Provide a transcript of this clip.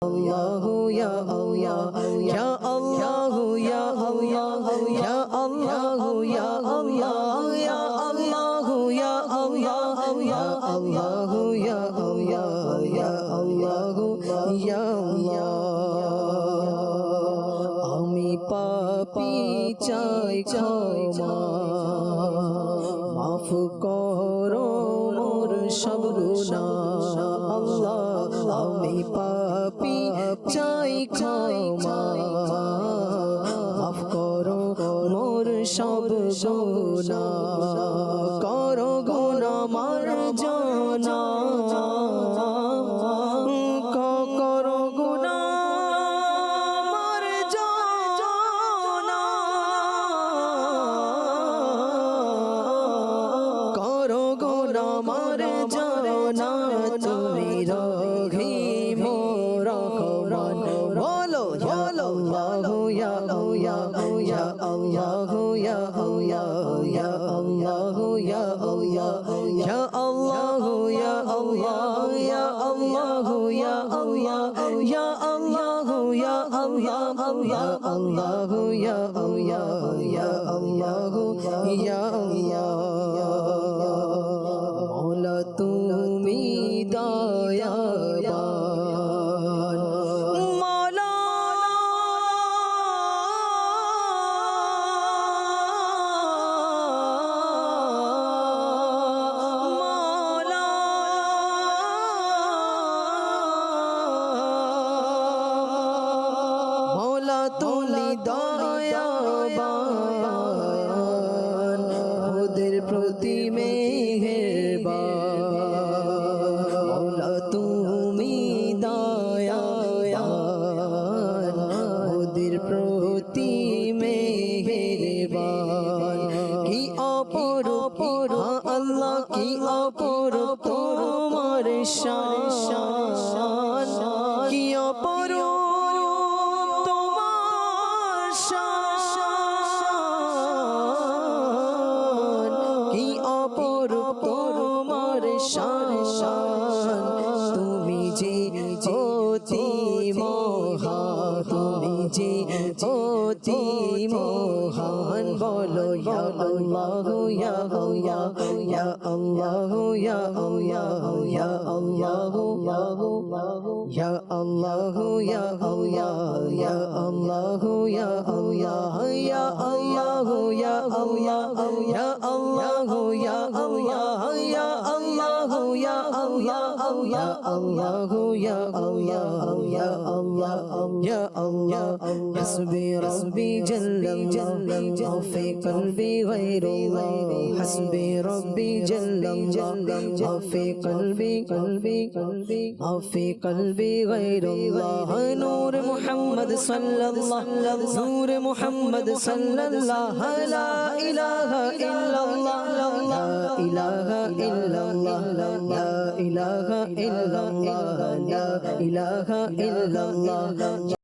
Allah ya Allah ya Allah ya Allah ya Allah ya Allah ya Allah ya Allah ya Allah ya Allah ya Allah ya Allah আমি পাপী চাই ক্ষমা মাফ করো মোর সব গুনাহ আল্লাহ আমি পাপী চাই ক্ষমা মাফ করো মোর সব গুনাহ করো গুনাহ মার্জনা করো গুনাহ মার্জনা করো গুনাহ মার্জনা তুমি রহিম রহমান বলো ইয়া আল্লাহ ইয়া আল্লাহ ইয়া আল্লাহ ইয়া আল্লাহ ইয়া আল্লাহ ইয়া আল্লাহ ইয়া আল্লাহ ইয়া আল্লাহ ইয়া আল্লাহ ইয়া আল্লাহ ইয়া আল্লাহ ইয়া আল্লাহ ইয়া আল্লাহ ইয়া আল্লাহ ইয়া আল্লাহ ইয়া আল্লাহ মওলা তুমি দয়াবান মওলা মওলা মওলা তুমি দয়াবান ওদের প্রতি মেহেরবান মওলা তুমি দয়াবান ওদের প্রতি মেহেরবান কি অপরূপ আল্লাহ কি অপরূপ তোমার শান কি অপরূপ তোমার শান কি অপরূপ তোমার শান তুমি যে অতি মহান তুমি যে অতি মহান বলো ইয়া আল্লাহ ইয়া আল্লাহ ইয়া আল্লাহ ইয়া আল্লাহ ইয়া আল্লাহ ইয়া আল্লাহ ইয়া আল্লাহ ইয়া আল্লাহ ইয়া আল্লাহ ইয়া আল্লাহ ইয়া আল্লাহ ইয়া আল্লাহ ইয়া আল্লাহ ইয়া আল্লাহ ইয়া আল্লাহ ইয়া আল্লাহ ইয়া আল্লাহ ইয়া আল্লাহ ইয়া আল্লাহ হাসবি রব্বি জাল্লাল্লাহ মাফি কলবি গায়রুল্লাহ হাসবি রব্বি জাল্লাল্লাহ মাফি কলবি মাফি কলবি গায়রুল্লাহ নূর মুহাম্মদ সাল্লাল্লাহ নূর মুহাম্মদ সাল্লাল্লাহ লা ইলাহা ইল্লাল্লাহ লা ইলাহা ইল্লাল্লাহ লা ইলাহা ইল্লাল্লাহ লা ইলাহা ইল্লাল্লাহ